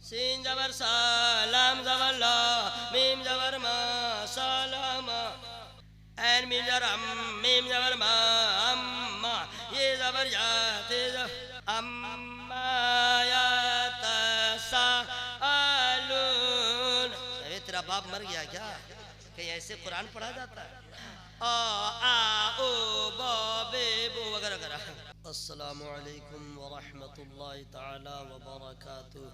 Scene जबर सा लाम जबर ला मीम जबर मा सलामा एन मीम जबर मीम जबर मा अम्मा ये जबर या ते अम्मा या तसाअलून। अरे तेरा बाप मर गया क्या? कहीं ऐसे कुरान पढ़ा जाता है? आ ओ बा बे बो वगैरह वगैरह। अस्सलामु अलैकुम व रहमतुल्लाहि ताला व बरकातुहू।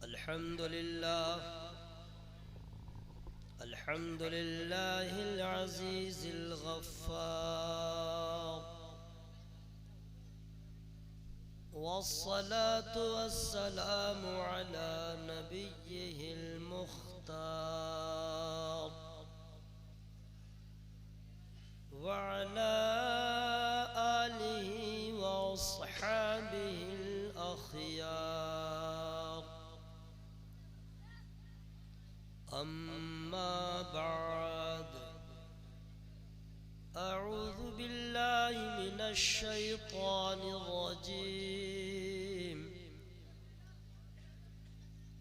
अल्हम्दुलिल्लाह अल्हम्दुलिल्लाहिल अज़ीज़िल गफ़्फ़ार वस्सलातु वस्सलामु अला नबिय्यिहिल मुख्तार व अला आलिहि व अस्हाबिहिल अख़यार। अम्मा बाद अऊज़ु बिल्लाहि मिनश शैतानिर रजीम।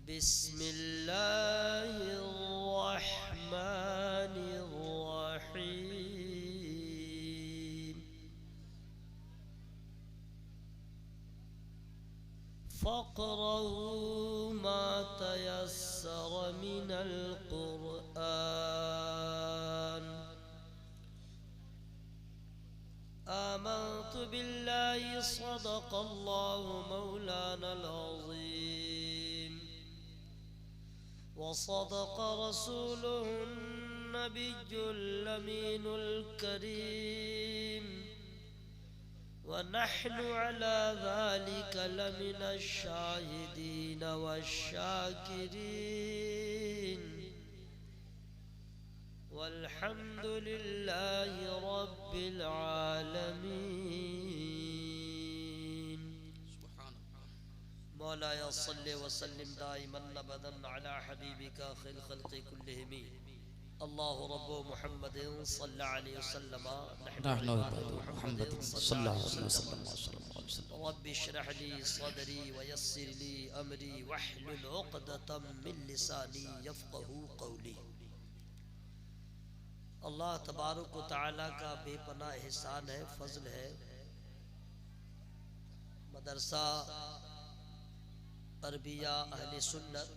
बिस्मिल्लाहिर रहमानिर रहीम। फ़क़रऊ मा तयस्सर मिनल क़ुरआन। आमन्तु बिल्लाहि सदक़ल्लाहु मौलानल अज़ीम व सदक़ रसूलुहुन नबियुल अमीनुल करीम व नहनु अला ज़ालिका लमिनश शाहिदीन वश्शाकिरीन वल्हम्दुलिल्लाहि रब्बिल आलमीन। मौलाया सल्लि व सल्लिम दाइमन अबदन अला हबीबिका खैरुल खल्क़ि कुल्लिहिम। अल्लाहु रब्बु मुहम्मदिन सल्लल्लाहु अलैहि वसल्लम नहनु मुहम्मदिन सल्लल्लाहु अलैहि वसल्लम। रब्बि इश्रह ली सदरी व यस्सिर ली अमरी वहलुल उक़दतम मिन लिसानी यफ़क़हू क़ौली। अल्लाह तबारक व तआला का बेपनाह एहसान है, फजल है। मदरसा अरबिया अहले सुन्नत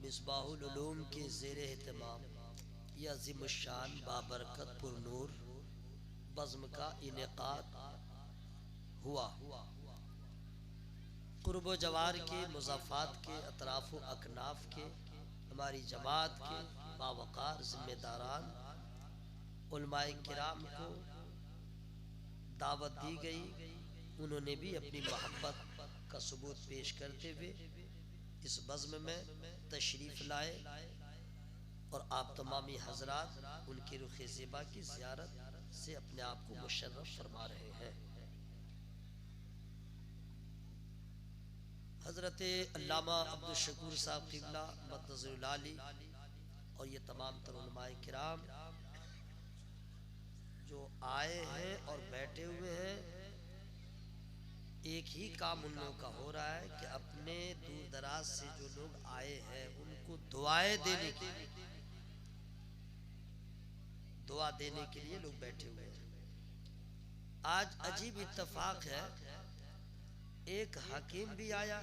मिसबाहुल उलूम के ज़ेरे एहतमाम यह अज़ीमुश्शान बाबरकत पुरनूर बज़्म का इनेक़ाद हुआ। क़ुर्ब व जवार के मुज़ाफ़ात के अतराफ़ व अकनाफ़ के हमारी जमात के बावक़ार ज़िम्मेदारान उलमाए किराम को दावत दी गई। उन्होंने भी अपनी मोहब्बत का सबूत पेश करते हुए इस बज़्म में तशरीफ़ लाए और आप तमामी हज़रात उनकी रुख़ ज़िबा की ज़ियारत से अपने आप को मुशर्रफ फरमा रहे हैं। हज़रत अल्लामा अब्दुल शकूर साहब क़िबला मद्दज़रुल आली और ये तमाम तर उलमाए किराम जो आए हैं और बैठे हुए हैं, एक ही काम उन लोगों का हो रहा है कि अपने दूर दराज से जो लोग आए हैं उनको दुआएं देने के लिए, दुआ देने के लिए लोग बैठे हुए हैं। आज अजीब इत्तेफाक है, एक हकीम भी आया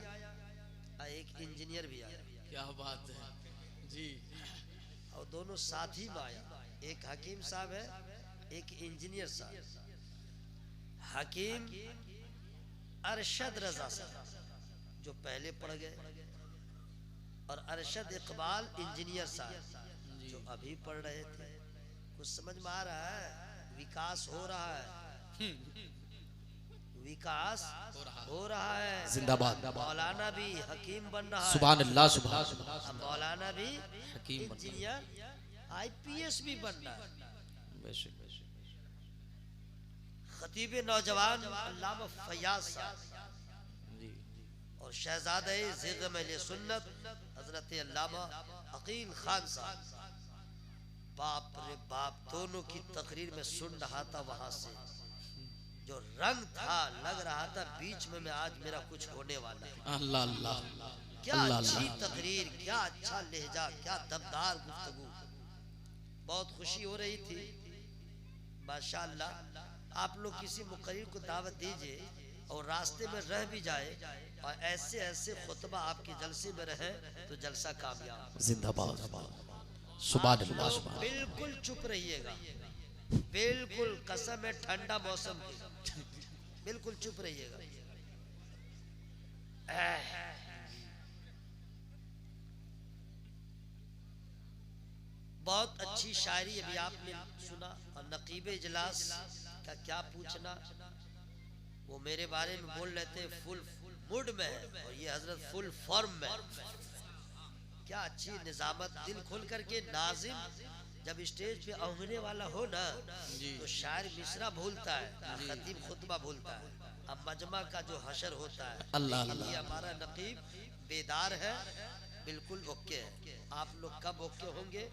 और एक इंजीनियर भी आया। क्या बात है जी। और दोनों साथ ही में आया। एक हकीम साहब है, एक इंजीनियर साहब। हकीम अरशद रजा साहब जो पहले पढ़ गए और अरशद इकबाल इंजीनियर साहब जो अभी पढ़ रहे थे। कुछ समझ में आ रहा है? विकास हो रहा है, विकास हो रहा है। जिंदाबाद। मौलाना भी हकीम बन रहा है। सुभान अल्लाह सुभान अल्लाह। मौलाना भी हकीम इंजीनियर IPS भी बन रहा है। खतीब नौजवान अल्लामा फयाज साहब और शहजादे ज़िग़म अहले सुन्नत हज़रत अल्लामा अकील खान साहब। बाप रे बाप, दोनों की तकरीर में सुन रहा था। वहां से जो रंग था, लग रहा था बीच में मैं आज मेरा कुछ होने वाला है। अल्लाह अल्लाह क्या अल्लाह अच्छी अल्लाह। तकरीर, क्या अच्छा लहजा, क्या दमदार गुफ्तगू, बहुत खुशी हो रही थी माशाअल्लाह। आप लोग किसी मुकर्रिर को दावत दीजिए और रास्ते में रह भी जाए और ऐसे ऐसे खुतबा आपके जलसे में रहे तो जलसा कामयाब। जिंदाबाद सुभान आप अल्लाह लोग सुभान। बिल्कुल चुप रहिएगा, बिल्कुल कसम है ठंडा मौसम की, बिल्कुल चुप रहिएगा। बहुत अच्छी शायरी अभी आपने सुना और नकीब इजलास का क्या पूछना, वो मेरे बारे में बोल रहे थे फुल मूड में है और ये हजरत फुल फॉर्म में। क्या अच्छी निजामत, दिल खोल करके नाजिम जब स्टेज पे औंगने वाला हो ना तो शायर मिसरा भूलता है, खतीब खुतबा भूलता है। अब मजमा का जो हशर होता है, अल्लाह लेकिन अल्लाह। ये हमारा नकीब बेदार है, बिल्कुल ओके है। आप लोग कब ओके होंगे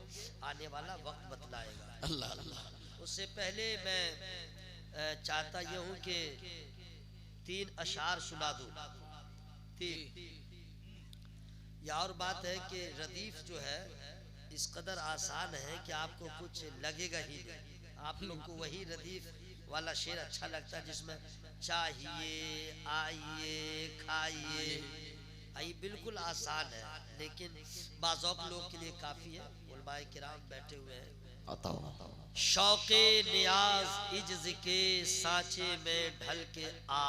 आने वाला वक्त बतलाएगा। अल्लाह अल्लाह। उससे पहले मैं चाहता ये हूँ कि 3 अशार सुना दूं। 3 या और बात है कि रदीफ जो है इस कदर आसान है कि आपको कुछ लगेगा ही नहीं। आप लोग को वही रदीफ वाला शेर अच्छा लगता है जिसमें चाहिए आइए खाइए, ये बिल्कुल आसान है लेकिन बाज़ौक़ लोग के लिए काफ़ी है। उलमाए किराम बैठे हुए हैं। शौक़े नियाज इज्ज़ के सांचे में ढल के आ,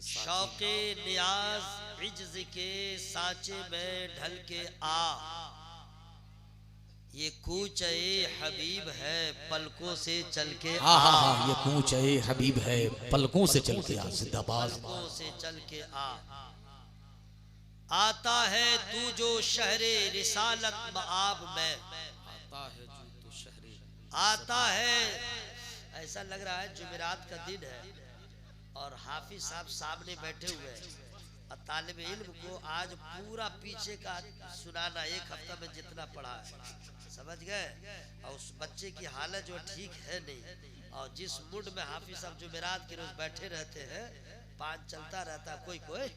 शौक़े नियाज इज्ज़ के सांचे में ढल के आ, ये कूच हबीब है पलकों से चल के हाँ हाँ हाँ, ये कूच हबीब है पलकों से चल के आ। जिंदाबाद। पलकों से चल के आ, आता है तू जो शहरे रिसालत मआब में, आता है जो तो शहरे, आता है। ऐसा लग रहा है जुमेरात का दिन है और हाफिज साहब सामने बैठे हुए हैं और तालिब इल्म को आज पूरा पीछे का सुनाना, एक हफ्ता में जितना पढ़ा है, समझ गए। और उस बच्चे की हालत जो ठीक है नहीं, और जिस मूड में हाफिज साहब जुमेरात के रोज बैठे रहते हैं, पान चलता रहता कोई कोई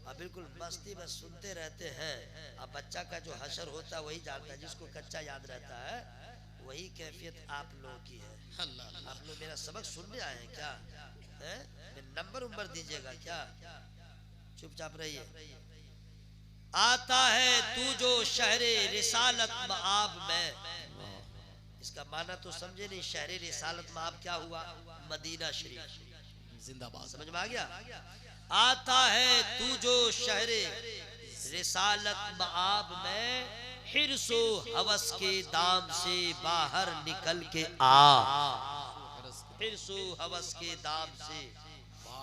और बिल्कुल मस्ती में सुनते रहते हैं। अब बच्चा का जो हशर होता है वही जानता है, जिसको कच्चा याद रहता है वही कैफियत आप लोगों की है। आप लोग मेरा सबक सुनने आए हैं क्या है? नंबर दीजिएगा क्या? चुपचाप रहिए। आता है तू जो शहरे रिसालत मआब में, इसका माना तो समझे नहीं। शहरे रिसालत मआब क्या हुआ? मदीना शरीफ। जिंदाबाद। समझ में आ गया? आता है तू जो शहरे रिसालत मआब में, हिर्सो हवस के दाम से बाहर निकल के आ, हिर्सो हवस के दाम से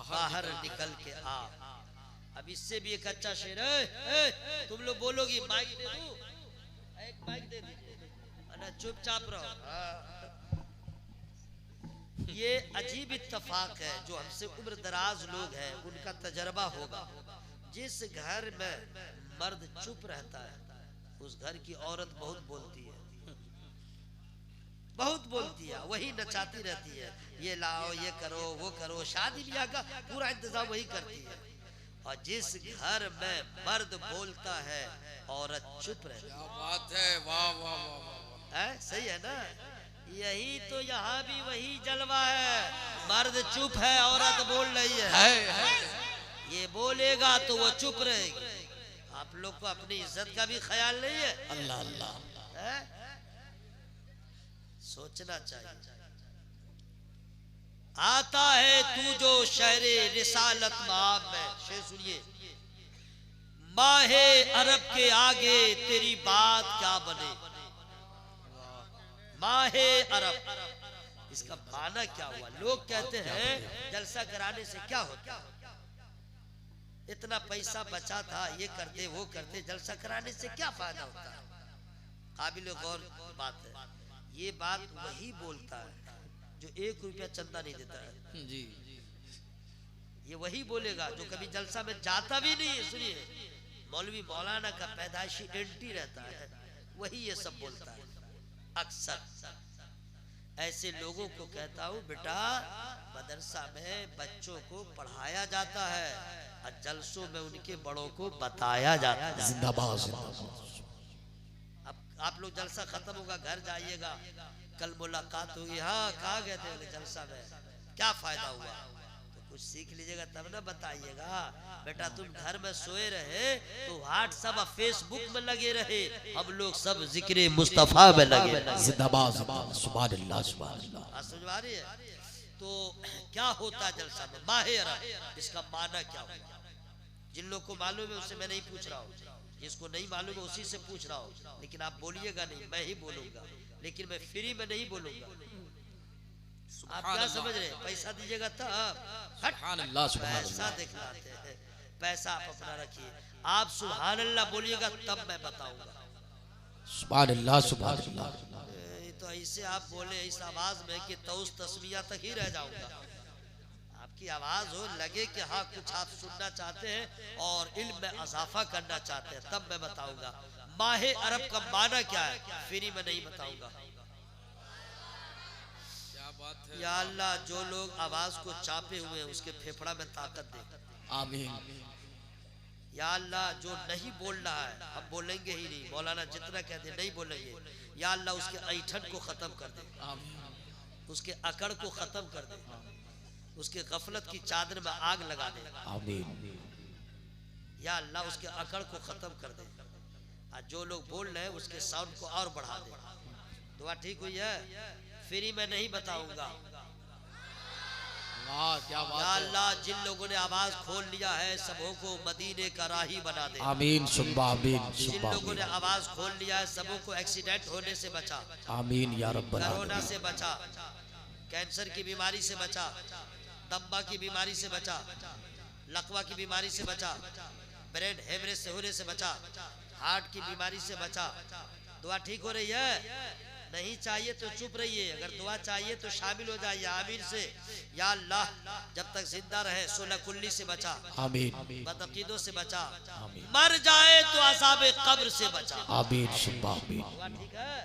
बाहर निकल के आ। अब इससे भी एक अच्छा शेर है, तुम लोग बोलोगी माइक दे दूं? एक माइक दे दीजिए ना, चुपचाप रहो। ये अजीब इत्तफाक है, जो हमसे उम्र दराज लोग हैं उनका तजर्बा होगा। जिस घर में मर्द चुप रहता है उस घर की औरत बहुत बोलती है, बहुत बोलती है, वही नचाती रहती है, ये लाओ ये करो वो करो, शादी ब्याह का पूरा इंतजाम वही करती है। और जिस घर में मर्द बोलता है औरत चुप रहती है। क्या बात है, वाह वाह वाह है, सही है ना? यही तो यहाँ भी वही जलवा है, मर्द चुप है औरत बोल रही है। ये बोलेगा तो वो चुप रहेगी। आप लोग को अपनी इज्जत का भी ख्याल नहीं है? अल्लाह अल्लाह। है? सोचना चाहिए। आता है तू जो शहरे रिसालत मआब में, शेर सुनिए। माहे अरब के आगे तेरी बात क्या बने, माहे अरब, इसका माना क्या हुआ? लोग कहते हैं जलसा कराने से क्या होता, इतना पैसा बचा था, ये करते वो करते, जलसा कराने से क्या फायदा होता है? काबिल गौर बात है। ये बात वही बोलता है जो 1 रुपया चंदा नहीं देता है जी। ये वही बोलेगा जो कभी जलसा में जाता भी नहीं है। सुनिए, मौलवी मौलाना का पैदाइशी एंटी रहता है, वही ये सब बोलता है अक्सर। ऐसे लोगों को कहता हूँ बेटा मदरसा में बच्चों को पढ़ाया जाता है और जलसों में उनके बड़ों को बताया जाता है। जिंदाबाद जिंदाबाद। अब आप लोग जलसा खत्म होगा घर जाइएगा, कल मुलाकात होगी, हाँ कहाँ गए थे जलसा में, क्या फायदा हुआ, तो कुछ सीख लीजिएगा तब ना बताइएगा। बेटा तुम घर में सोए रहे तो व्हाट्सएप और फेसबुक में लगे रहे, हम लोग सब जिक्र मुस्तफा में लगे रहे। जिंदाबाद जिंदाबाद। सुभान अल्लाह सुभान अल्लाह। समझ आ रही है? तो क्या होता है जलसा में? माहे अरब, इसका माना क्या होगा? जिन लोग को मालूम है उससे मैं नहीं पूछ रहा हूँ, जिसको नहीं मालूम है उसी से पूछ रहा हूँ। लेकिन आप बोलिएगा नहीं, मैं ही बोलूंगा, लेकिन मैं फ्री में नहीं बोलूंगा। आप क्या समझ रहे हैं? पैसा दीजिएगा तब। सुभान अल्लाह सुभान पैसा अल्लाह। दिखलाते हैं, पैसा आप अपना रखिए। आप सुभान अल्लाह बोलिएगा तब मैं बताऊंगा। सुभान अल्लाह सुभान अल्लाह। तो ऐसे आप बोले इस आवाज में कि तौस तस्मिया तक ही रह जाऊंगा। आपकी आवाज हो लगे कि हाँ कुछ आप सुनना चाहते हैं और इल्म में इजाफा करना चाहते हैं, तब मैं बताऊंगा। माहे अरब का माना क्या है, फ्री में नहीं बताऊंगा। या अल्लाह जो लोग आवाज को चापे हुए हैं उसके फेफड़ा में ताकत दे। आमीन। या अल्लाह जो नहीं बोल रहा है, हम बोलेंगे ही नहीं, मौलाना जितना कहते नहीं बोलेंगे, या अल्लाह उसके ऐठन को खत्म कर दे, उसके अकड़ को खत्म कर दे, उसके गफलत की चादर में आग लगा दे। आमीन। या अल्लाह उसके अकड़ को खत्म कर दे। और जो लोग बोल रहे हैं उसके साउंड को और बढ़ा दे। दुआ ठीक हुई है? फ्री में नहीं बताऊंगा। क्या बात या है। अल्लाह जिन लोगों ने आवाज खोल लिया है सबों को मदीने का राही बना दे। आमीन सुब्बा आमीन जिन सुब्बा लोगों ने आमीन। आवाज खोल लिया है सबों को एक्सीडेंट होने से बचा, आमीन या रब्बल कोरोना आलमीन। से बचा, कैंसर की बीमारी से बचा, दम्मा की बीमारी से बचा, लकवा की बीमारी से बचा, ब्रेन हेमरेज से होने से बचा, हार्ट की बीमारी से बचा। दुआ ठीक हो रही है? नहीं चाहिए तो चुप रहिए, अगर दुआ चाहिए तो शामिल हो जाइए आमीन से। या अल्लाह जब तक जिंदा रहे सोलह कुल्ली से बचा, आमीन। बदअकीदों से बचा, आमीन। मर जाए तो अज़ाबे कब्र से बचा। आमीन सुब्बा आमीन। दुआ ठीक है?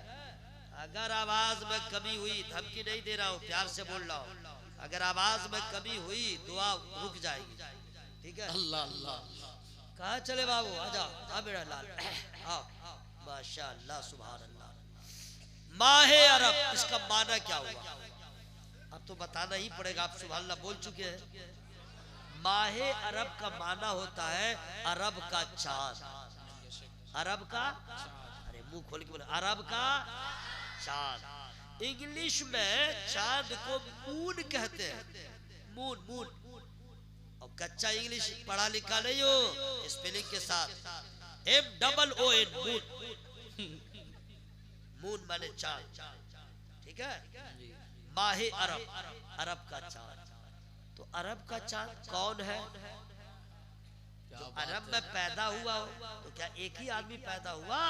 अगर आवाज में कमी हुई, धमकी नहीं दे रहा हूँ, प्यार से बोल रहा हूँ, अगर आवाज में कमी हुई दुआ रुक जाएगी। ठीक है? अल्लाह अल्लाह। कहाँ चले बाबू? आजा आ मेरा लाल, आओ। माशाअल्लाह सुभान अल्लाह। माहे अरब, इसका माना क्या हुआ? अब तो बताना ही पड़ेगा, आप सुभान अल्लाह बोल चुके हैं। माहे अरब का माना होता है अरब का चांद। अरब का, अरे मुंह खोल के बोले, अरब का चांद। इंग्लिश में चांद को मून कहते हैं, मून मून। और कच्चा इंग्लिश पढ़ा लिखा नहीं हो, स्पेलिंग के साथ, MOON मून। मून माने चांद। ठीक है? माहे अरब, अरब का चांद। तो अरब का चांद कौन है? जो अरब में पैदा हुआ हो। तो क्या एक ही आदमी पैदा हुआ?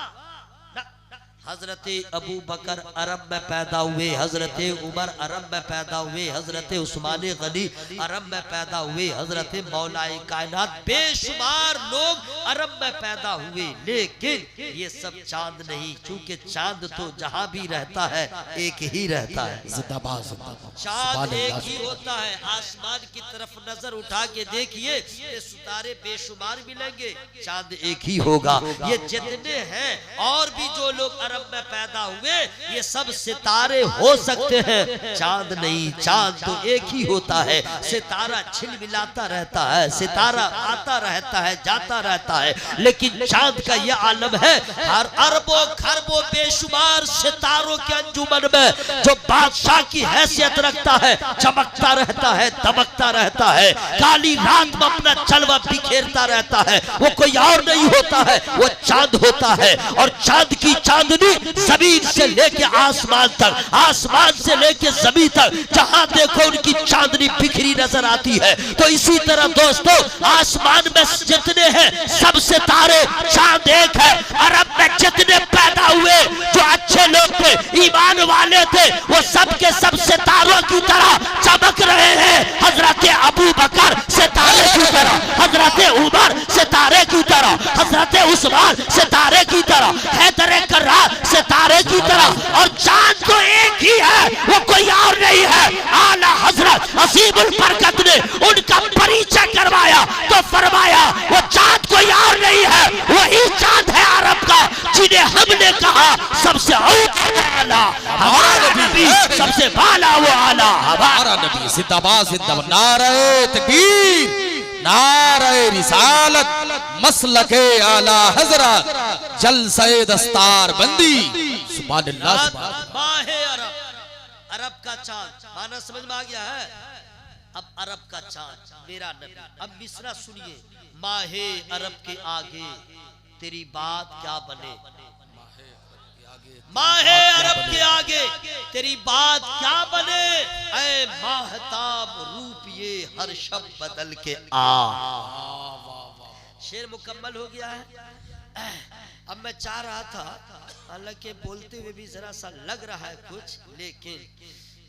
हजरत अबू बकर अरब में पैदा हुए, हजरत उमर अरब में पैदा हुए, हजरत उस्मान गनी अरब में पैदा हुए, हजरत मौलाए कायनात बेशुमार लोग अरब में पैदा हुए। लेकिन ये सब चांद नहीं, क्योंकि चांद तो जहां भी रहता है एक ही रहता है। जिंदाबाद जिंदाबाद। चांद एक ही होता है। आसमान की तरफ नजर उठा के देखिए, ये सितारे बेशुमार मिलेंगे, चांद एक ही होगा। ये जितने हैं और भी जो लोग अरब में पैदा हुए, ये सब सितारे हो सकते हैं, चांद नहीं। चांद तो एक ही होता है। सितारा छिलमिलाता रहता है, सितारा आता रहता है, जाता रहता है, लेकिन चांद का ये आलम है, हर अरबों खरबों बेशुमार सितारों के अंजुमन में जो बादशाह की हैसियत रखता है, चमकता रहता है, दमकता रहता है, काली रात में अपना जलवा बिखेरता रहता है, वो कोई और नहीं होता है, वो चांद होता है। और चांद की चांदनी जमीन से लेके आसमान तक, आसमान से लेके जमीन तक, जहां देखो उनकी चांदनी बिखरी नजर आती है। तो इसी तरह दोस्तों, आसमान में जितने हैं सब सितारे, चांद एक है। अरब में जितने पैदा हुए जो अच्छे लोग थे, ईमान वाले थे, वो सब के सब सितारों की तरह चमक रहे हैं। हजरत अबू बकर सितारे की तरह, हजरत उमर सितारे की तरह, हजरत उस्मान सितारे की तरह, हैदर कर्रार सितारे की तरह। और चांद तो एक ही है, वो कोई अजीबुल बरकत ने उनका परिचय करवाया तो फरमाया वो चांद कोई और नहीं है, वही चांद है अरब का जिन्हें हमने कहा सबसे आला हमारा नबी, सबसे बाला वो आला हमारा नबी। जिंदाबाद जिंदाबाद, नारे तकबीर, नारे रिसालत, मसलके आला हजरत, जलसे दस्तार बंदी। सुभान अल्लाह, सुभान अल्लाह। अरब का चांद माना समझ में आ गया है। अब अरब का चांद मेरा नबी। अब मिसरा सुनिए, माहे अरब के आगे तेरी बात क्या बने, माहे अरब के आगे तेरी बात क्या बने, ऐ माहताब रूप ये हर शब बदल के आ। शेर मुकम्मल हो गया है। अब मैं चाह रहा था, हालांकि बोलते हुए भी जरा सा लग रहा है कुछ, लेकिन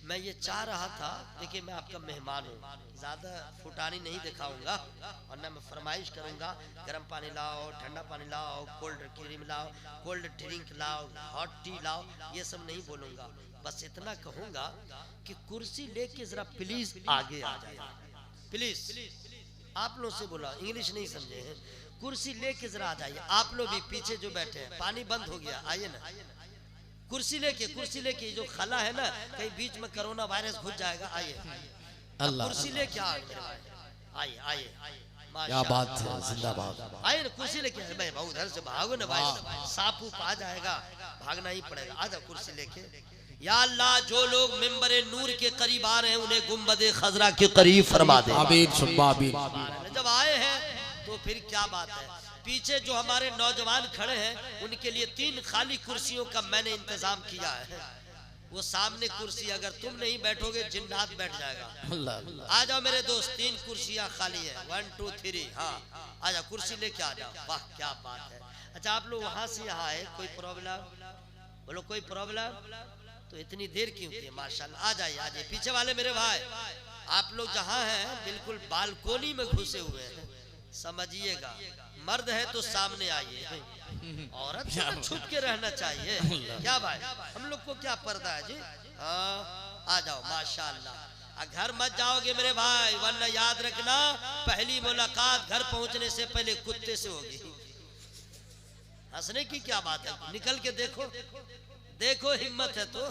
मैं ये चाह रहा था, देखिए मैं आपका मेहमान हूँ, ज्यादा फुटानी नहीं दिखाऊंगा, वरना मैं फरमाइश करूंगा गर्म पानी लाओ, ठंडा पानी लाओ, कोल्ड क्रीम लाओ, कोल्ड ड्रिंक लाओ, हॉट टी लाओ, ये सब नहीं बोलूंगा। बस इतना कहूंगा कि कुर्सी लेके जरा प्लीज आगे आ जाए, प्लीज। आप लोग से बोला, इंग्लिश नहीं समझे हैं, कुर्सी लेके जरा आ जाइए। आप लोग भी पीछे जो बैठे हैं, पानी बंद हो गया, आइए ना, कुर्सी लेके जो खला है ना, कहीं बीच में कोरोना वायरस घुस जाएगा, आइए अल्लाह, कुर्सी लेके आइए, आइए, क्या बात है, जिंदाबाद। आइए ना, कुर्सी लेके आइए। भाई बहुत उधर से भागो ना भाई, सांप आ जाएगा, भागना ही पड़ेगा। आ जाओ कुर्सी लेके। या अल्लाह, जो लोग मिंबरे नूर के करीब आ रहे हैं उन्हें गुंबदे खजरा के करीब फरमा दे। आमीन सुम्मा आमीन। जब आए हैं तो फिर क्या बात है। पीछे जो हमारे नौजवान खड़े हैं उनके लिए 3 खाली कुर्सियों का मैंने इंतजाम किया है। वो सामने कुर्सी अगर तुम नहीं बैठोगे जिन्नात बैठ जाएगा। आ जाओ मेरे दोस्त, 3 कुर्सियां खाली है, 1 2 3। हाँ आ जाओ, कुर्सी लेके आ जाओ। वाह क्या बात है। अच्छा आप लोग वहां से यहाँ आए, कोई प्रॉब्लम? बोलो कोई प्रॉब्लम? तो इतनी देर क्यों की? माशाल्लाह, आ जाइए, आ जाइए। पीछे वाले मेरे भाई, आप लोग जहाँ हैं बिल्कुल बालकोनी में घुसे हुए हैं, समझिएगा। मर्द है तो सामने आइए, औरत से तो छुप के रहना चाहिए। क्या भाई, हम लोग को क्या पर्दा है जी? हाँ आ जाओ, माशाल्लाह। घर मत जाओगे मेरे भाई, वरना याद रखना पहली मुलाकात घर पहुंचने से पहले कुत्ते से होगी। हंसने की क्या बात है, निकल के देखो, देखो हिम्मत है तो।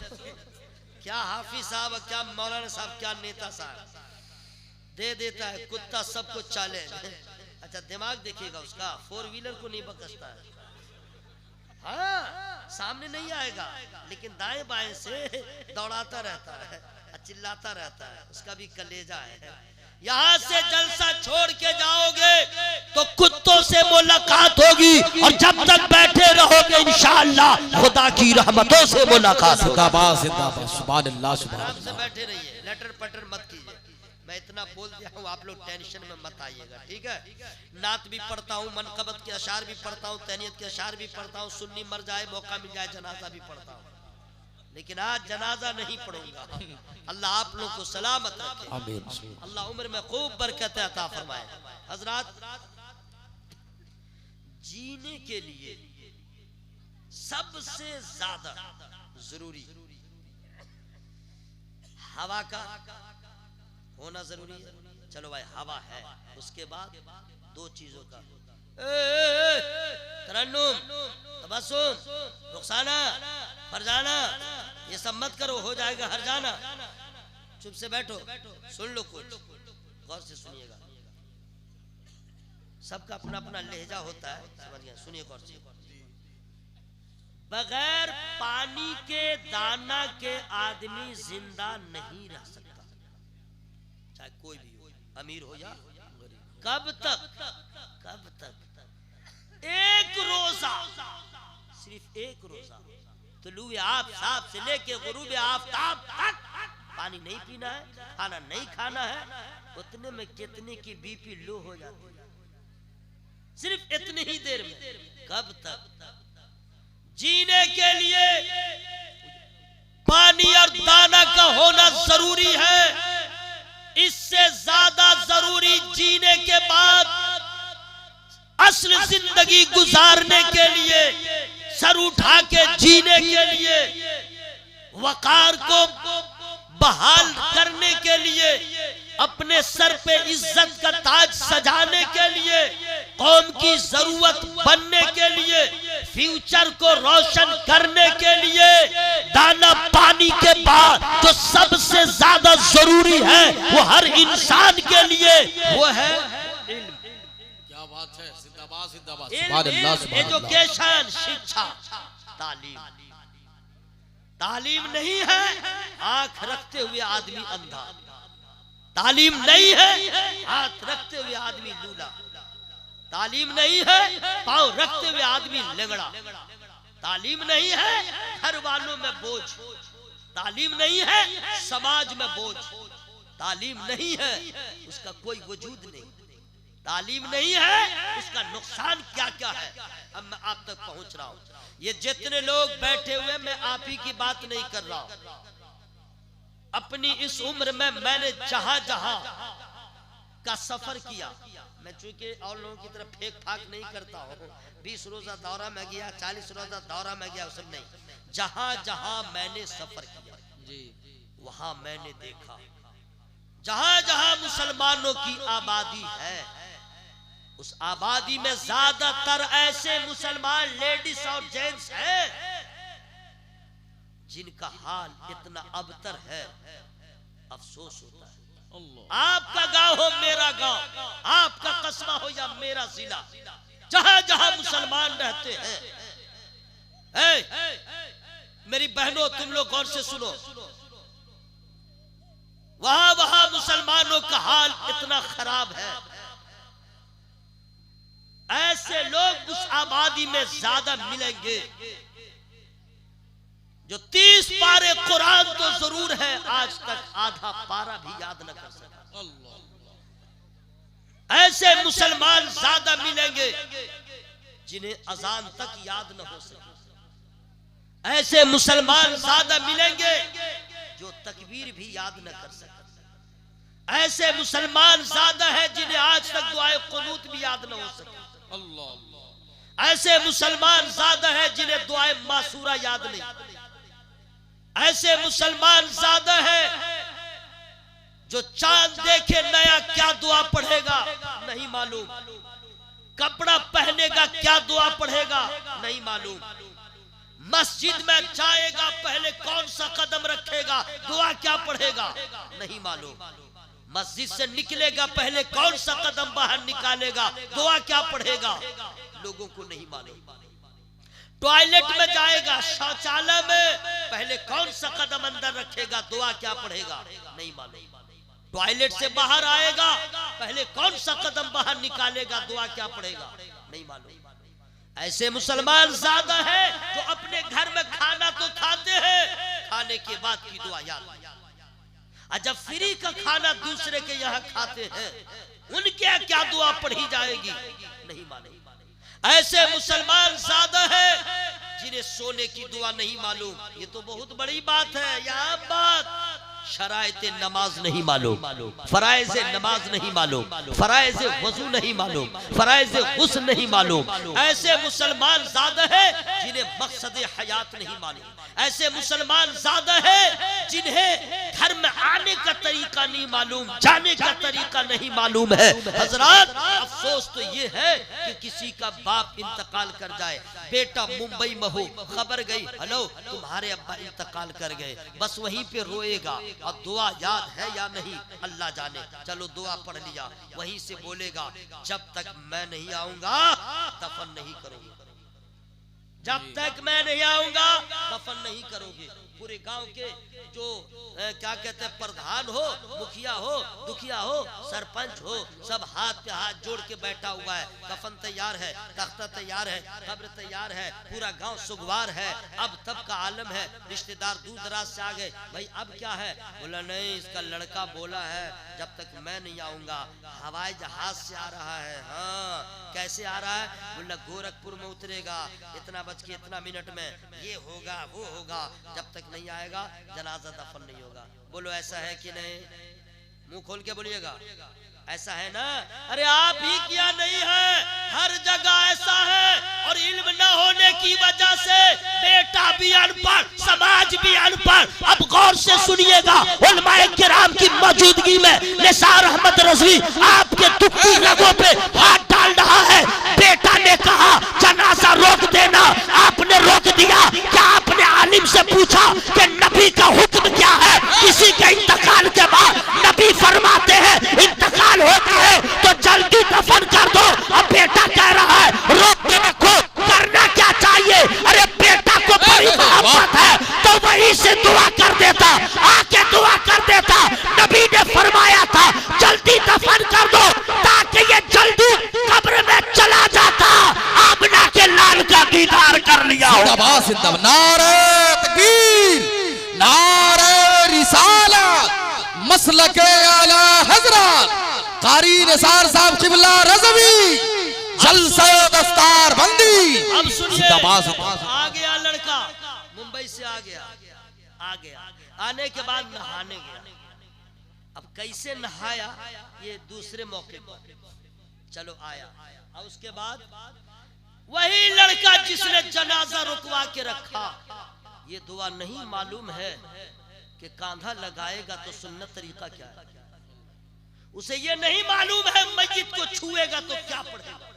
क्या हाफिज साहब, क्या मौलाना साहब, क्या नेता साहब दे देता है कुत्ता सबको चैलेंज। अच्छा दिमाग देखिएगा उसका, 4 व्हीलर को नहीं बकसता है। हाँ सामने नहीं आएगा, लेकिन दाएं बाएं से दौड़ाता रहता है, चिल्लाता रहता है, उसका भी कलेजा है। यहाँ से जलसा छोड़ के जाओगे तो कुत्तों से मुलाकात होगी, और जब तक बैठे रहोगे इंशाअल्लाह खुदा की रहमतों से मुलाकात होगी। जिंदाबाद जिंदाबाद, सुभान अल्लाह सुभान आराम से अल्लाह। बैठे रहिए, लटर पटर मत कीजिए। मैं इतना बोल दिया हूँ, आप लोग टेंशन में मत आइएगा, ठीक है। नात भी पढ़ता हूँ, मनकबत के अशार भी पढ़ता हूँ, तहनीत के अशार भी पढ़ता हूँ, सुन्नी मर जाए मौका मिल जाए जनाजा भी पढ़ता हूँ, लेकिन आज जनाजा नहीं पढ़ूंगा। अल्लाह आप लोग को सलामत रखे, आमीन। अल्लाह उम्र में खूब बरकत अता फरमाए। हजरात, जीने के लिए सबसे ज्यादा जरूरी हवा का होना जरूरी है। चलो भाई हवा है, उसके बाद 2 चीजों का, तरन्नुम, तबस्सुम, रुखसाना, फरजाना, ये सब मत करो, हो जाएगा हरजाना। चुप से बैठो, सुन लो, कुछ गौर से सुनिएगा। सबका अपना अपना लहजा होता है, समझ गए? सुनिए गौर से। बगैर पानी के दाना के आदमी जिंदा नहीं रह सकता, चाहे कोई भी हो, अमीर हो या गरीब। कब तक? एक रोजा, सिर्फ एक रोजा, तुलूए आफताब से लेके गुरूब आफताब तक पानी नहीं पीना है, खाना नहीं खाना है। उतने में कितने की बीपी लो हो जाती है, सिर्फ इतनी ही देर में। कब तक? जीने के लिए पानी और दाना का होना जरूरी है। इससे ज्यादा जरूरी जीने के बाद असल जिंदगी गुजारने के लिए, सर उठा के जीने के लिए, वकार को बहाल करने के लिए अपने सर पे इज्जत का ताज सजाने के लिए, कौम की जरूरत बनने के लिए, फ्यूचर को रोशन करने के लिए, दाना पानी के बाद जो सबसे ज्यादा जरूरी है वो हर इंसान के लिए वो है इल्म। क्या बात है, जिंदाबाद जिंदाबाद। एजुकेशन, शिक्षा, तालीम। तालीम नहीं है आंख रखते हुए आदमी अंधा, तालीम नहीं है हाथ रखते हुए आदमी लूला, तालीम नहीं है पांव रखते हुए आदमी लंगड़ा, तालीम नहीं है घर वालों में बोझ, तालीम नहीं है समाज में बोझ, तालीम नहीं है उसका कोई वजूद नहीं, तालीम नहीं है उसका नुकसान क्या क्या है। अब मैं आप तक पहुंच रहा हूं। ये जितने लोग बैठे हुए, मैं आप ही की बात नहीं कर रहा हूं। अपनी इस उम्र में मैंने जहां जहां का सफर किया, मैं चूंकि और लोगों की तरफ फेंक फाक नहीं करता हूं, 20 रोजा दौरा में गया, 40 रोजा दौरा में गया, सब नहीं, जहां जहां मैंने सफर किया जी वहां मैंने देखा जहां जहां मुसलमानों की आबादी है, उस आबादी में ज्यादातर ऐसे मुसलमान लेडीज और जेंट्स हैं जिनका हाल इतना अबतर है, अफसोस होता है। आपका गांव हो मेरा गांव, आपका कस्बा हो या मेरा जिला, जहां जहां मुसलमान रहते हैं, मेरी बहनों तुम लोग गौर से सुनो, वहां वहां मुसलमानों का हाल इतना खराब है, ऐसे लोग उस आबादी में ज्यादा मिलेंगे जो 30 पारे कुरान तो जरूर है, आज तक आधा पारा भी याद न कर सका। ऐसे मुसलमान ज्यादा मिलेंगे जिन्हें अजान तक याद न हो सके, ऐसे मुसलमान ज्यादा मिलेंगे जो तकबीर भी याद न कर सके, ऐसे मुसलमान ज्यादा है जिन्हें आज तक दुआए कुनूत भी याद न हो सके, ऐसे मुसलमान ज्यादा है जिन्हें दुआए मासूरा याद नहीं, ऐसे मुसलमान ज्यादा है जो चांद देखे नया क्या दुआ पढ़ेगा नहीं मालूम, कपड़ा पहनेगा क्या दुआ पढ़ेगा नहीं मालूम, मस्जिद में जाएगा पहले कौन सा कदम रखेगा दुआ क्या पढ़ेगा नहीं मालूम, मस्जिद से निकलेगा पहले कौन सा कदम बाहर निकालेगा दुआ क्या पढ़ेगा लोगों को नहीं मालूम, टॉयलेट में जाएगा शौचालय में पहले कौन सा कदम अंदर रखेगा दुआ क्या पढ़ेगा नहीं मालूम, टॉयलेट से बाहर आएगा पहले कौन सा कदम बाहर निकालेगा दुआ क्या पढ़ेगा नहीं मालूम। ऐसे मुसलमान ज्यादा है जो अपने घर में खाना तो खाते हैं, खाने के बाद की दुआ याद, जब फ्री का खाना दूसरे के यहाँ खाते हैं उनके क्या दुआ पढ़ी जाएगी नहीं मालूम। ऐसे मुसलमान ज्यादा है जिन्हें सोने की दुआ नहीं मालूम, ये तो बहुत बड़ी बात है, यहाँ बात शरायते नमाज नहीं मालूम, फराइज़े नमाज नहीं मालूम, फराइज़े वजू नहीं मालूम, फराइज़े गुस्ल नहीं मालूम। ऐसे मुसलमान ज्यादा है जिन्हें मकसद हयात नहीं मालूम, ऐसे मुसलमान ज्यादा है जिन्हें घर में आने का तरीका नहीं मालूम, जाने का तरीका नहीं मालूम है। हजरात अफसोस तो ये है कि किसी का बाप इंतकाल कर जाए, बेटा मुंबई में हो, खबर गई हेलो तुम्हारे अब्बा इंतकाल कर गए, बस वहीं पे रोएगा और दुआ याद है या नहीं अल्लाह जाने, चलो दुआ पढ़ लिया, वहीं से बोलेगा जब तक मैं नहीं आऊंगा दफन नहीं करोगे, जब तक मैं नहीं आऊंगा दफन नहीं करोगे। पूरे गांव के जो क्या कहते हैं प्रधान हो, मुखिया हो, दुखिया हो, सरपंच हो, सब हाथ पे हाथ जोड़ के बैठा हुआ है, कफन तैयार है, तख्ता तैयार है, कब्र तैयार है, पूरा गांव सुगवार है, अब तब का आलम है, रिश्तेदार दूर दराज से आ गए, भाई अब क्या है, बोला नहीं इसका लड़का बोला है जब तक मैं नहीं आऊंगा हवाई जहाज से आ रहा है। हाँ कैसे आ रहा है, बोला गोरखपुर में उतरेगा इतना बज के इतना मिनट में, ये होगा वो होगा, जब तक नहीं आएगा जनाजा दफन नहीं होगा। बोलो ऐसा है कि नहीं, मुंह खोल के बोलिएगा, ऐसा है ना? अरे आप ही क्या नहीं है, हर जगह ऐसा है। और इल्म न होने की वजह से बेटा भी अनपढ़, समाज भी अनपढ़। अब गौर से सुनिएगा, उलमाए किराम की मौजूदगी में निसार अहमद रज़वी आपके दुखती रगों पे हाथ डाल रहा है। बेटा ने कहा जनाजा रोक देना, आपने रोक दिया। क्या आपने आलिम से पूछा कि नबी का हुक्म क्या है? किसी के इंतकाल के बाद नबी फरमाते हैं इंतकाल होता है तो जल्दी दफन कर दो। अब बेटा कह रहा है रोक के रखो, करना क्या चाहिए? अरे बेटा को बड़ी मोहब्बत है तो वहीं से दुआ कर देता, आके दुआ कर देता। नबी ने फरमाया था जल्दी दफन कर दो ताकि ये जल्दी कब्र में चला जाता, आमना के लाल का दीदार कर लिया हो। नारे तकबीर, नारे रिसालत, मसलके आला हजरत कारी निसार साहब क़िबला रज़वी, जलसा दस्तार बंदी। अब सुनिए, आ गया लड़का मुंबई से, आ गया आने के बाद नहाने गया। अब कैसे नहाया ये दूसरे मौके पर, चलो आया। और उसके बाद वही लड़का जिसने जनाजा रुकवा के रखा, ये दुआ नहीं मालूम है कि कांधा लगाएगा तो सुन्नत तरीका क्या है। उसे ये नहीं मालूम है मस्जिद को छुएगा तो क्या पढ़ेगा,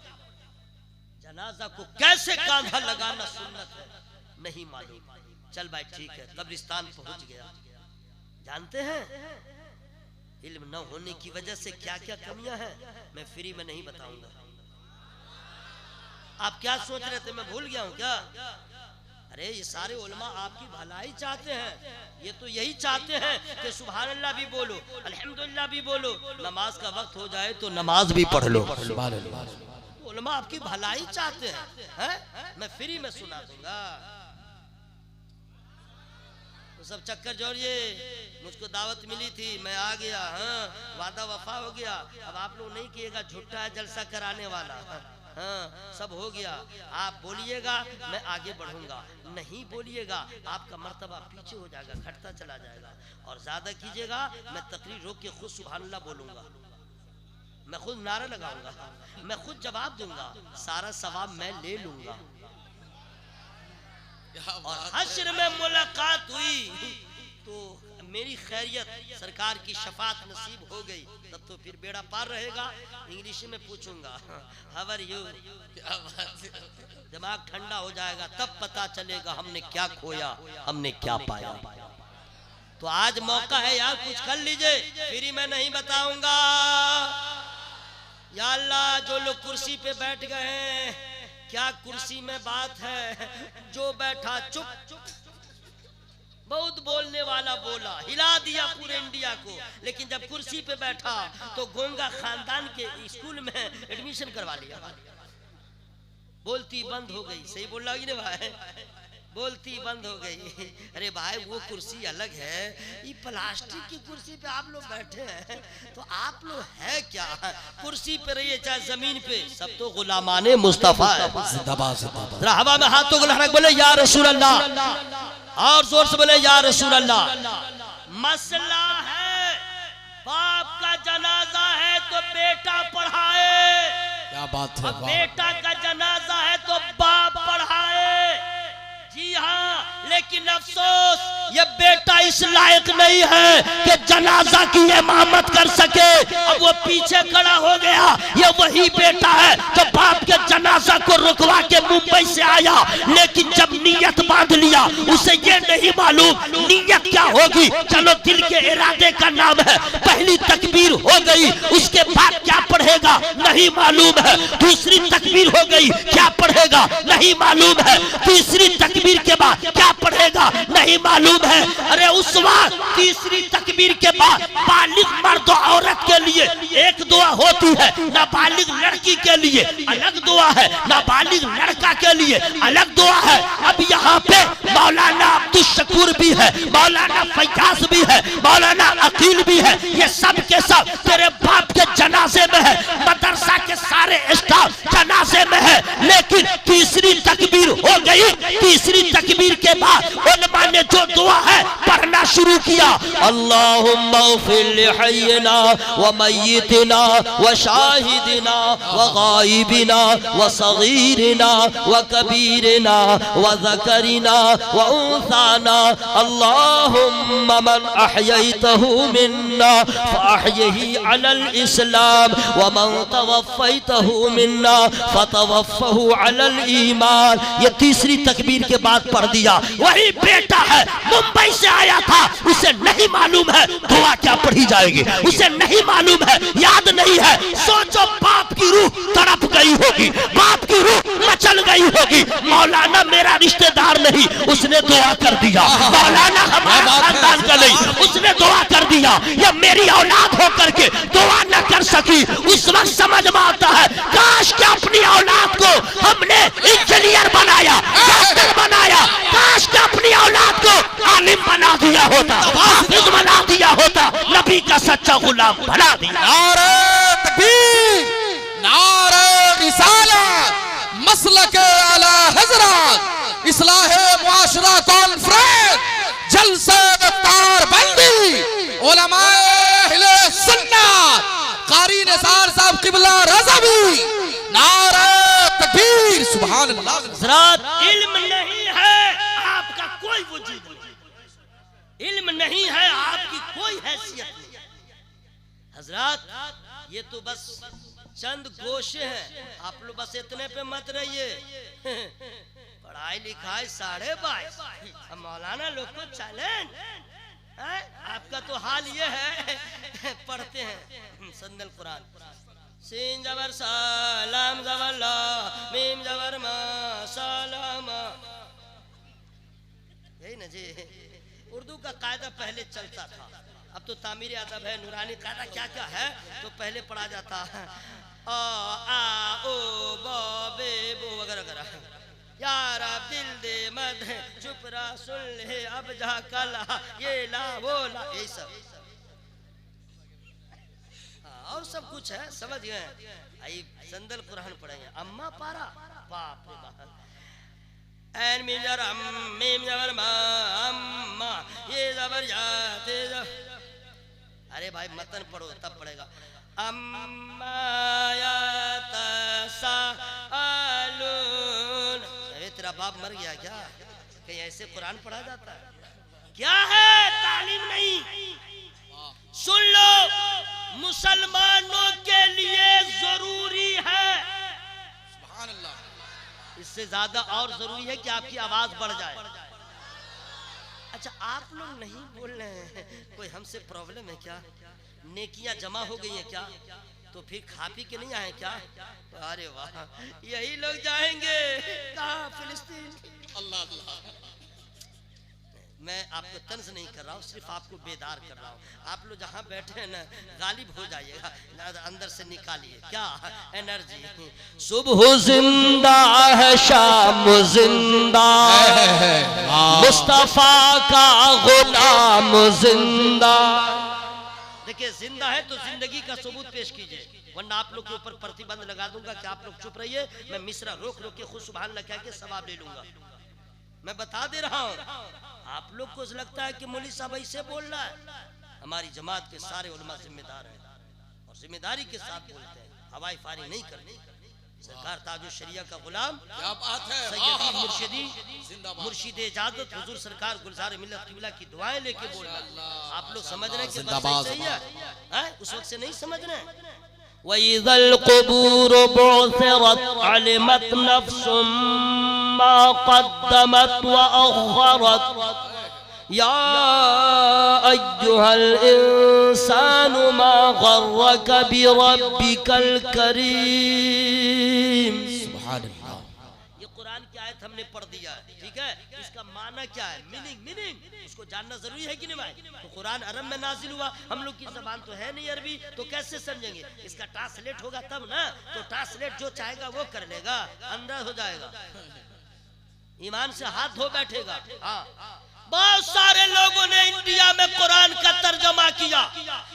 जनाजा को कैसे कांधा लगाना सुन्नत है, नहीं मालूम। चल भाई ठीक है, कब्रिस्तान पहुंच गया। जानते हैं इल्म न होने की वजह से क्या क्या कमियां हैं, मैं फ्री में नहीं बताऊंगा। आप क्या सोच रहे थे, मैं भूल गया हूं क्या? अरे ये सारे उलमा आपकी भलाई चाहते हैं, ये तो यही चाहते हैं कि सुभान अल्लाह भी बोलो, अल्हम्दुलिल्लाह भी बोलो, नमाज का वक्त हो जाए तो नमाज भी पढ़ लो। उलमा आपकी भलाई चाहते हैं, मैं फ्री में सुना दूंगा। तो सब चक्कर जोड़िए, मुझको दावत मिली थी, मैं आ गया, हाँ वादा वफा हो गया। अब आप लोग नहीं किएगा, झूठा है जलसा कराने वाला, हाँ सब हो गया। आप बोलिएगा मैं आगे बढ़ूंगा, नहीं बोलिएगा आपका मर्तबा पीछे हो जाएगा, घटता चला जाएगा। और ज्यादा कीजिएगा मैं तकरीर रोक के खुद सुभान अल्लाह बोलूंगा, मैं खुद नारा लगाऊंगा, मैं खुद जवाब दूंगा, सारा सवाब मैं ले लूंगा। और हश्र में मुलाकात हुई तो मेरी खैरियत, सरकार की शफात नसीब हो गई, तब तो फिर बेड़ा पार रहेगा। इंग्लिश में पूछूंगा हाउ आर यू, दिमाग ठंडा हो जाएगा, तब पता चलेगा हमने क्या खोया, हमने क्या पाया। तो आज मौका है यार, कुछ कर लीजिए, फ्री में नहीं बताऊंगा। या अल्लाह, जो लोग कुर्सी पे बैठ गए हैं, क्या कुर्सी में बात है, जो बैठा चुप, बहुत बोलने वाला बोला, हिला दिया पूरे इंडिया को, लेकिन जब कुर्सी पे बैठा तो गोंगा खानदान के स्कूल में एडमिशन करवा लिया। बोलती बंद हो गई, सही बोल रहा है भाई, बोलती बंद हो गई। अरे भाई वो कुर्सी अलग है, ये प्लास्टिक की कुर्सी पे आप लोग बैठे हैं, तो आप लोग है क्या? कुर्सी पे रहिए चाहे जमीन पे, सब तो गुलामाने मुस्तफा है। जरा हवा में हाथों को लहरा बोले या रसूल अल्लाह, और जोर से बोले या रसूल अल्लाह। मसला है बाप का जनाजा है तो बेटा पढ़ाए, क्या बात है, बेटा का जनाजा है तो बाप पढ़ाए। जी हाँ, लेकिन अफसोस ये बेटा इस लायक नहीं है कि जनाजा की इमामत कर सके। अब वो पीछे खड़ा हो गया, ये वही बेटा है जो बाप के जनाजा को रुकवा के मुंबई से आया, लेकिन जब नीयत बांध लिया उसे ये नहीं मालूम नीयत क्या होगी। चलो दिल के इरादे का नाम है, पहली तकबीर हो गई, उसके बाद क्या पढ़ेगा नहीं मालूम है, दूसरी तकबीर हो गई, क्या पढ़ेगा नहीं मालूम है, तीसरी तकबीर के बाद क्या पढ़ेगा नहीं मालूम है। अरे उस वक्त तीसरी तकबीर के बाद बालिग मर्द औरत के लिए एक दुआ होती है, नाबालिग लड़की के लिए अलग दुआ है, नाबालिग लड़का के लिए अलग दुआ है। अब यहाँ पे मौलाना अब्दुल शकूर भी है, मौलाना फैयाज भी है, मौलाना अकील भी है, ये सब के सब तेरे बाप के जनाजे में है, मदरसा के सारे स्टाफ जनाजे में है। लेकिन तीसरी तकबीर हो गई, तीसरी तकबीर के बाद उलमा ने जो दुआ है पढ़ना शुरू किया, अल्लाहुम्मा इग़फिर लिहय्यिना व मय्यितिना व शाहिदिना व गायिबिना व सगीरिना व कबीरिना व ज़करिना व उन्साना। अल्लाहुम्मा मन अहयैतहु मिन्ना फअहयिही अलल इस्लाम व मन तवफ़्फ़ैतहु मिन्ना फतवफ़्फ़हु अलल ईमान। ये तीसरी तकबीर के बाद पढ़ दिया। वही बेटा है, मुंबई से आया था, उसे नहीं मालूम है दुआ क्या पढ़ी जाएगी, उसे नहीं मालूम है, याद नहीं है। सोचो बाप की रूह तड़प गई होगी, बाप की रूह मचल गई होगी। मौलाना मेरा रिश्तेदार नहीं, उसने दुआ कर दिया। मौलाना हमारा खानदान का नहीं, उसने दुआ कर दिया। या मेरी औलाद होकर के दुआ न कर सकी, उस वक्त समझ में आता है काश के अपनी औलाद को हमने इंजीनियर बनाया, डॉक्टर बनाया, काश के अपनी औलाद को आलिम बना दिया होता, हाफिज बना दिया होता, नबी का सच्चा गुलाम बना दिया। नारे तकबीर, नारे रिसालत, मसलके आला हज़रत, इस्लाहे मुआशरा कॉन्फ्रेंस, जलसे तारबंदी, उलमाए अहले सुन्नत, कारी निसार साहब किबला रज़वी, नारे तकबीर, सुभान अल्लाह। हज़रत इल्म नहीं है आपका कोई वजूद नहीं, इल्म नहीं है आपकी कोई हैसियत नहीं। हज़रत ये तो बस चंद गोशे हैं, आप लोग बस इतने पे मत रहिए। पढ़ाई लिखाई 22.5, हम मौलाना लोग को चैलेंज। आपका तो हाल ये है, पढ़ते हैं संदल कुरान, सीन जबर सलाम जबर ला, मीम जबर मा सलाम, यही ना जी। उर्दू का कायदा पहले चलता था, अब तो तामीर अदब है, नूरानी कायदा क्या क्या है तो पहले पढ़ा जाता है। आ ओ बा बे बो वगैरह वगैरह। यार अब दिल दे मत चुप रहा सुन ले अब जा कला ये ला वो ला, यही सब और सब कुछ है, समझ गए। आई संदल कुरान पढ़ेंगे। अम्मा पारा, बाप रे बाप। एन मीम जबर अम, मीम जबर मा, अम्मा, ये जबर या ते जबर। अरे भाई मतन पढ़ो तब पढ़ेगा। अम्मा या तसाअलून। अरे तेरा बाप मर गया क्या? कहीं ऐसे कुरान पढ़ा जाता है क्या? है तालीम नहीं। सुन लो, मुसलमानों के लिए जरूरी है, सुभान अल्लाह, इससे ज्यादा और जरूरी है कि आपकी आवाज बढ़ जाए। अच्छा आप लोग नहीं बोल रहे हैं, कोई हमसे प्रॉब्लम है क्या? नेकियां जमा हो गई हैं क्या? तो फिर खा पी के नहीं आए क्या? अरे वाह, यही लोग जाएंगे कहाँ? फिलिस्तीन। अल्लाह अल्लाह। मैं आपको तंज नहीं कर रहा हूँ, सिर्फ आपको बेदार कर रहा हूँ। आप लोग जहाँ बैठे हैं ना, गालिब हो जाइएगा, अंदर से निकालिए क्या एनर्जी। सुबह जिंदा है, शाम जिंदा है, मुस्तफा का गुलाम जिंदा। देखिए जिंदा है तो जिंदगी का सबूत पेश कीजिए, वरना आप लोग के ऊपर प्रतिबंध लगा दूंगा कि आप लोग चुप रहिए। मैं मिसरा रोक रोक के खुद सुभान अल्लाह कह के सवाब ले लूंगा। मैं बता दे रहा हूँ, आप लोग को लगता है कि मौलवी साहब ऐसे बोल रहा है। हमारी जमात के सारे उलमा जिम्मेदार हैं और जिम्मेदारी के साथ बोलते हैं, हवाई फायरिंग नहीं करनी। सरकार ताजो शरिया का गुलाम, क्या बात है, सैयदी मुर्शिदी जिंदाबाद, मुर्शिद इजाजत हुजूर सरकार गुलजार मिल्लत किबला की दुआएं लेके बोल रहा है। आप लोग समझ रहे हैं कि बस ऐसे ही है? उस वक्त से नहीं समझ रहे हैं। वइज़ल क़ुबूर बुअसिरत अलिमत नफ्सुम मा क़द्दमत व अख़रत या अय्युहल इंसानु मा गर्रक बिरब्बिकल करीम। सुभान अल्लाह। ये कुरान की आयत हमने पढ़ दिया है, ठीक है? इसका माना क्या है, मीनिंग इसको जानना जरूरी है कि नहीं भाई? तो कुरान अरब में नाजिल हुआ, हम लोग की जबान तो है नहीं अरबी, तो कैसे समझेंगे? इसका ट्रांसलेट होगा तब ना, तो ट्रांसलेट जो चाहेगा वो कर लेगा, अंदर हो जाएगा, ईमान से हाथ धो बैठेगा। हाँ, बहुत सारे लोगों ने इंडिया में कुरान का तर्जमा किया,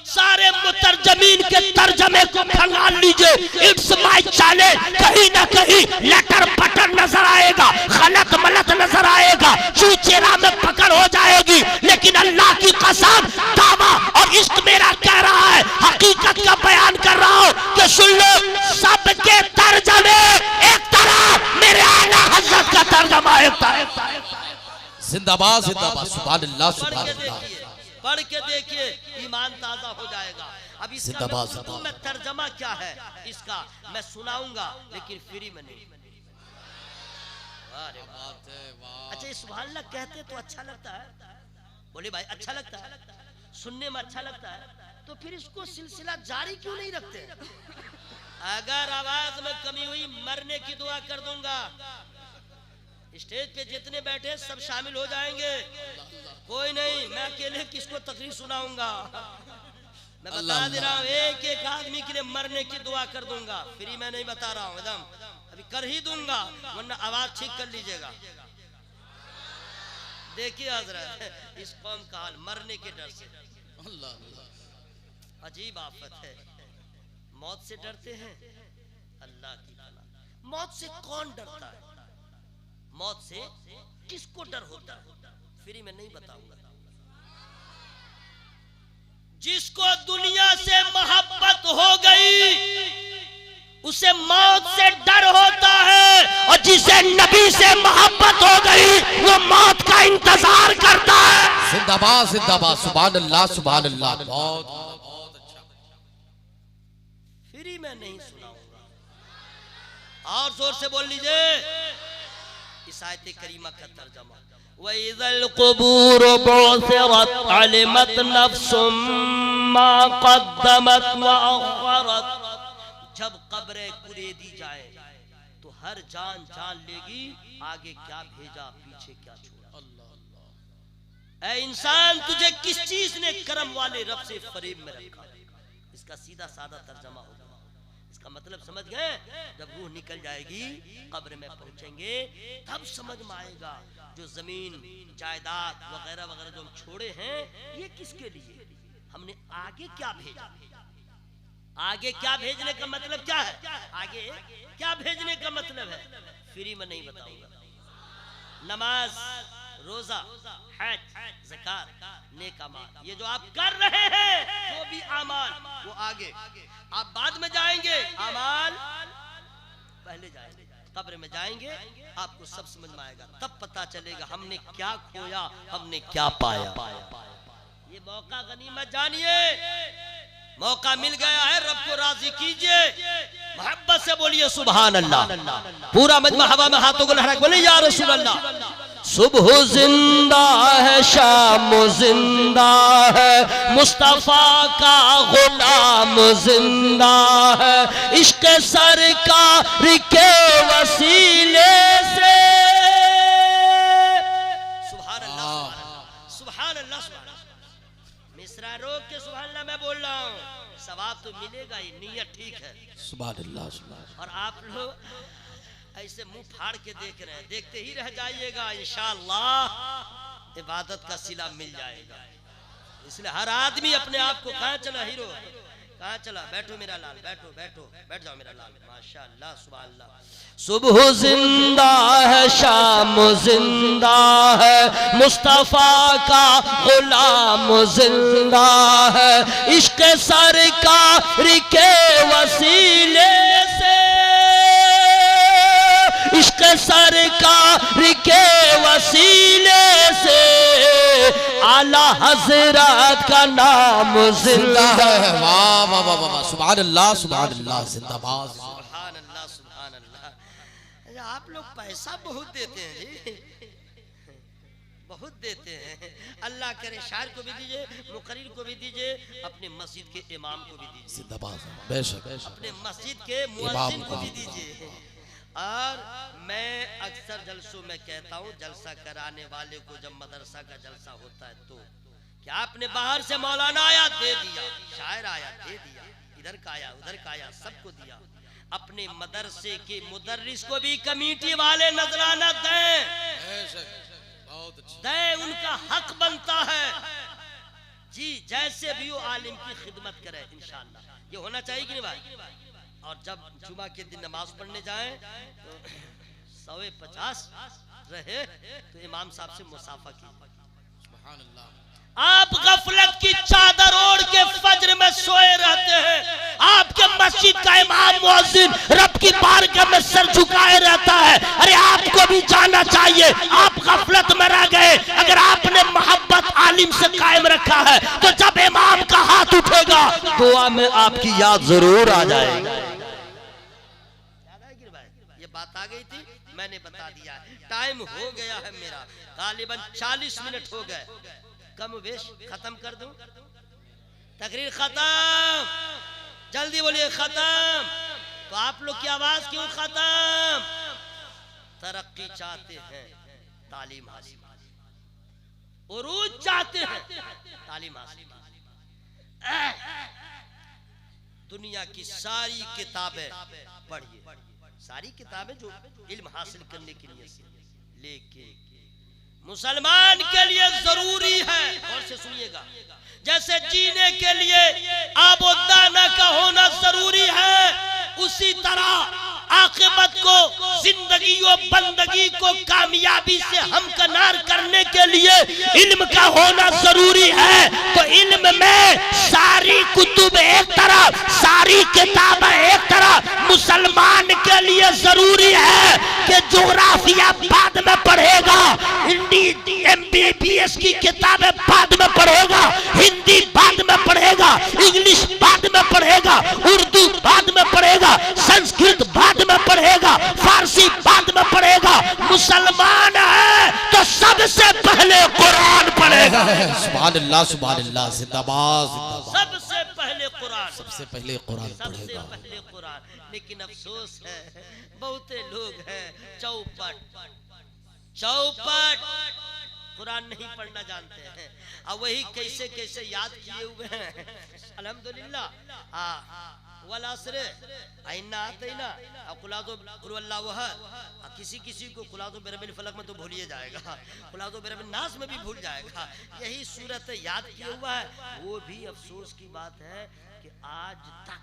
सारे मुतरजमीन के तर्जमे को खंगाल लीजिए। इट्स माय चैलेंज, कहीं ना कहीं लेटर पटर नजर आएगा, गलत मलत नजर आएगा, चूचेरा में पकड़ हो जाएगी, लेकिन अल्लाह की कसम साथ दावा और इश्क मेरा कह रहा है, हकीकत का बयान कर रहा हूं कि सुन लो, सबके तर्जमे एक तरह, मेरे आला हजरत का तर्जमा एक तरह। जिंदाबाद जिंदाबाद सुभान अल्लाह सुभान अल्लाह। पढ़ के देखिए, ईमान ताजा हो जाएगा। अब इसका मैं तर्जमा क्या है इसका मैं सुनाऊंगा, लेकिन फ्री में नहीं। अच्छा, सुभान अल्लाह कहते तो अच्छा लगता है, बोले भाई अच्छा लगता है, सुनने में अच्छा लगता है, तो फिर इसको सिलसिला जारी क्यों नहीं रखते? अगर आवाज में कमी हुई, मरने की दुआ कर दूंगा। स्टेज पे जितने बैठे सब शामिल हो जाएंगे, कोई नहीं, मैं अकेले किसको तकरीर सुनाऊंगा। मैं बता दे रहा हूँ, एक एक आदमी के लिए मरने की दुआ कर दूंगा, फ्री में नहीं बता रहा हूँ, एकदम अभी कर ही दूंगा, वरना आवाज ठीक कर लीजिएगा। देखिए हजरत, इस कौम का हाल मरने के डर से, अजीब आफत है। मौत से डरते हैं, अल्लाह की पनाह। मौत से कौन डरता है? मौत से किसको डर होता है? फ्री में नहीं बताऊंगा। जिसको दुनिया से मोहब्बत हो गई उसे मौत से डर होता है, और जिसे नबी से मोहब्बत हो गई वो मौत का इंतजार करता है। जिंदाबाद जिंदाबाद सुभान अल्लाह सुभान अल्लाह। बहुत अच्छा। फ्री में नहीं सुनाऊंगा, और जोर से बोल लीजिए इस आयत करीमा का तर्जमा। वइज़ल क़ुबूर बुअसिरत अलिमत नफ्सुम मा क़द्दमत व अख़रत। जब कब्रें कुरेदी जाए तो हर जान जान लेगी, आगे क्या भेजा पीछे क्या छोड़ा। अल्लाह, ऐ इंसान, तुझे किस चीज ने करम वाले रब से फरेब में रखा? इसका सीधा साधा तर्जमा होगा। इसका मतलब समझ गए? जब रूह निकल जाएगी, कब्र में पहुंचेंगे, तब समझ में आएगा जो जमीन जायदाद वगैरह वगैरह जो हम छोड़े हैं, ये किसके लिए? हमने आगे क्या भेजा? आगे क्या भेजने का मतलब क्या है? आगे क्या भेजने का मतलब है? फ्री में नहीं बताऊंगा। नमाज, रोजा, हज, ज़कात, नेक अमाल, ये जो आप कर रहे हैं, जो भी अमाल, वो आगे आप बाद में जाएंगे, अमाल पहले जाएंगे। कब्र में जाएंगे, आपको सब समझ में आएगा, तब पता चलेगा हमने क्या खोया, हमने क्या पाया। ये मौका गनीमत जानिए, मौका मिल गया है, रब को राजी कीजिए, मोहब्बत से बोलिए सुभान अल्लाह। पूरा मजमा हवा में हाथों को लहरा के बोलिए या रसूल अल्लाह। सुबह जिंदा है, शाम जिंदा है, मुस्तफा का गुलाम जिंदा है, इश्क सरकार के वसीले से। सुभान अल्लाह सुभान अल्लाह। मिसरा रोक के सुभान अल्लाह मैं बोल रहा हूँ, सवाब तो मिलेगा ही, नियत ठीक है। सुभान अल्लाह सुभान। और आप लोग ऐसे मुंह फाड़ के देख रहे हैं, देखते ही रह जाइएगा, इंशाअल्लाह इबादत का सिला मिल जाएगा। इसलिए हर आदमी अपने आप को, कहाँ चला हीरो, कहाँ चला, बैठो मेरा लाल, बैठो बैठो बैठ जाओ मेरा लाल, माशाअल्लाह सुभान अल्लाह। सुबह जिंदा है, शाम जिंदा है, मुस्तफा का गुलाम जिंदा है, इश्क सरकार के वसीले से, इश्क सरकार के वसीले से, आला हजरत का नाम जिंदा है। वाह वाह वाह वाह सुभान अल्लाह सुभान अल्लाह। जिंदाबाद सुभान अल्लाह सुभान अल्लाह। आप लोग पैसा बहुत देते हैं जी, बहुत देते हैं। अल्लाह करे शायर को भी दीजिए, मुकर्रिर को भी दीजिए, अपने मस्जिद के इमाम को भी दीजिए, जिंदाबाद बेशक, अपने मस्जिद के मुअज्जिन को भी दीजिए। और मैं अक्सर जलसों में कहता हूँ, जलसा कराने वाले को जब मदरसा का जलसा होता है तो क्या आपने बाहर से मौलाना आया दे दिया, शायर आया दे दिया, इधर का आया उधर का आया, सबको दिया। अपने मदरसे के मुदर्रिस को भी कमेटी वाले नजराना दें, दें, उनका हक बनता है जी। जैसे भी वो आलिम की खिदमत करे, इंशाअल्लाह ये होना चाहिए कि नहीं भाई? और जब जुमा के दिन नमाज पढ़ने जाएं तो 150 रहे तो इमाम साहब से मुसाफा कीजिए। सुभान अल्लाह। आप गफलत की चादर ओढ़ के फज्र में सोए रहते हैं। आपके मस्जिद का इमाम मुअज्जिन रब की बारगाह में सर झुकाए रहता है। अरे आपको भी जाना चाहिए, आप गफलत में रह गए। अगर आपने मोहब्बत आलिम से कायम रखा है तो जब इमाम का हाथ उठेगा दुआ में आपकी याद जरूर आ जाएगी। ये बात आ गई थी, मैंने बता दिया। टाइम हो गया है मेरा, गालिबन 40 मिनट हो गए। कम वेश खत्म कर दूं, तकरीर खत्म, जल्दी बोलिए खत्म। तो आप लोग की आवाज क्यों खत्म? तरक्की चाहते हैं, तालीम हासिल, उरूज चाहते हैं, तालीम हासिल। दुनिया की सारी किताबें पढ़िए, सारी किताबें जो इल्म हासिल करने के लिए, लेकिन मुसलमान के लिए जरूरी है, और से सुनिएगा, जैसे जीने के लिए आबोदाना का होना जरूरी है, उसी तरह आखिरत को, जिंदगी और बंदगी को कामयाबी से हमकनार करने के लिए इल्म का होना जरूरी है। तो इल्म में सारी कुतुब एक तरफ, सारी किताबें एक तरफ। मुसलमान के लिए जरूरी है कि ज्योग्राफिया बाद में पढ़ेगा, MBBS की किताबें बाद में पढ़ेगा, हिंदी बाद में पढ़ेगा, इंग्लिश बाद में पढ़ेगा, उर्दू बाद में पढ़ेगा, संस्कृत बाद में पढ़ेगा, फारसी बाद में पढ़ेगा। मुसलमान है तो सबसे पहले कुरान पढ़ेगा। सुभान अल्लाह, सुभान अल्लाह, जिंदाबाद। सबसे पहले कुरान, सबसे पहले कुरान सबसे पढ़ेगा। पहले कुरान। लेकिन अफसोस है, बहुते लोग हैं चौपट कुरान नहीं पढ़ना जानते हैं, और वही कैसे कैसे याद किए हुए हैं। अल्हम्दुलिल्लाह, वल असर इन्ना आतैना और कुलादो कुल अल्लाहु अहद। किसी किसी को कुलादो बिरबिल फलक में तो भूल ही जाएगा, कुलादो बिरबिल नास में भी भूल जाएगा। यही सूरत याद किया हुआ है। वो भी अफसोस की बात है कि आज तक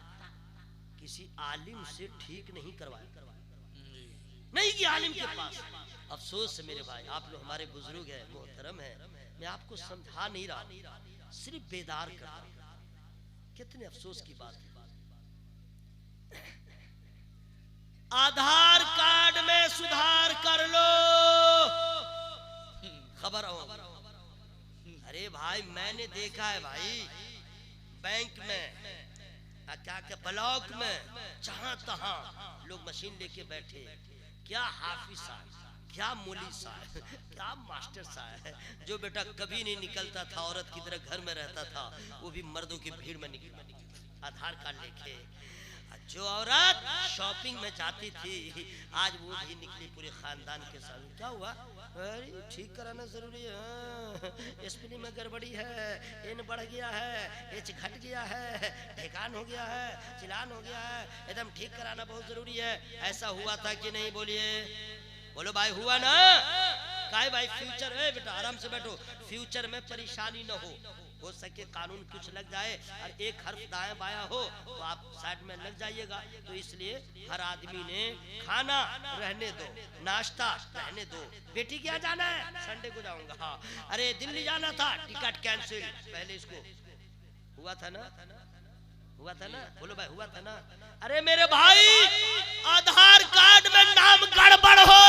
किसी आलिम से ठीक नहीं करवाया, नहीं कि आलिम के पास। अफसोस है मेरे भाई, आप लोग हमारे बुजुर्ग हैं, मोहतरम है, मैं आपको समझा नहीं रहा, सिर्फ बेदार कर रहा हूं। कितने अफसोस की बात है। आधार कार्ड में सुधार कर लो, खबर हो। अरे भाई मैंने देखा है भाई, बैंक में क्या क्या ब्लॉक में जहां तहां लोग मशीन लेके बैठे। क्या हाफिज साहब, क्या मौली साहब, क्या मास्टर साहब, जो बेटा कभी नहीं निकलता था, औरत की तरह घर में रहता था, वो भी मर्दों की भीड़ में निकला आधार कार्ड लेके। जो औरत शॉपिंग में जाती थी, आज वो भी निकली पूरे खानदान के साथ। क्या हुआ? अरे ठीक कराना जरूरी है, स्पेलिंग में गड़बड़ी है, एन बढ़ गया है, एच घट गया है, ठेकान हो गया है, चिलान हो गया है, एकदम ठीक कराना बहुत जरूरी है। ऐसा हुआ था कि नहीं? बोलिए, बोलो भाई, हुआ ना? काहे भाई? फ्यूचर है बेटा, आराम से बैठो, फ्यूचर में परेशानी न हो सके कानून कुछ लग जाए और एक हर्फ दाएं बायां हो तो आप साइड में लग जाइएगा। तो इसलिए हर आदमी ने खाना रहने दो, नाश्ता रहने दो। बेटी क्या जाना है? संडे को जाऊंगा। हाँ, अरे दिल्ली जाना था, टिकट कैंसिल। पहले इसको हुआ था ना, हुआ था ना? बोलो भाई, हुआ था ना? अरे मेरे भाई, आधार कार्ड में नाम गड़बड़ हो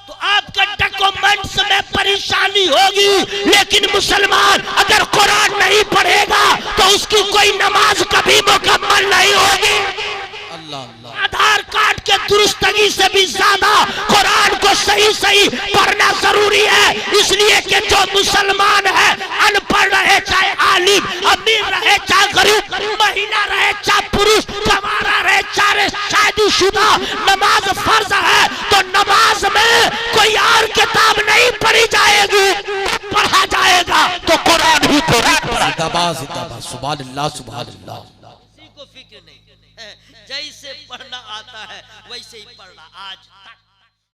तो आपके डॉक्यूमेंट्स में परेशानी होगी, लेकिन मुसलमान अगर कुरान नहीं पढ़ेगा तो उसकी कोई नमाज कभी मुकम्मल नहीं होगी। अल्लाह। आधार कार्ड के दुरुस्तगी से भी ज्यादा कुरान को सही सही पढ़ना जरूरी है। इसलिए कि जो मुसलमान है, अनपढ़ रहे चाहे आलिम, अमीर रहे चाहे गरीब, महिला रहे चाहे पुरुष, कमारा रहे चाहे शादीशुदा, नमाज फर्ज है तो नमाज में कोई और किताब नहीं पढ़ी जाएगी, पढ़ा जाएगा तो कुरान ही पढ़ा। जिंदाबाद, जिंदाबाद, सुभान अल्लाह, सुभान अल्लाह। किसी को फिक्र नहीं, जैसे पढ़ना आता है वैसे ही पढ़ना। आज तक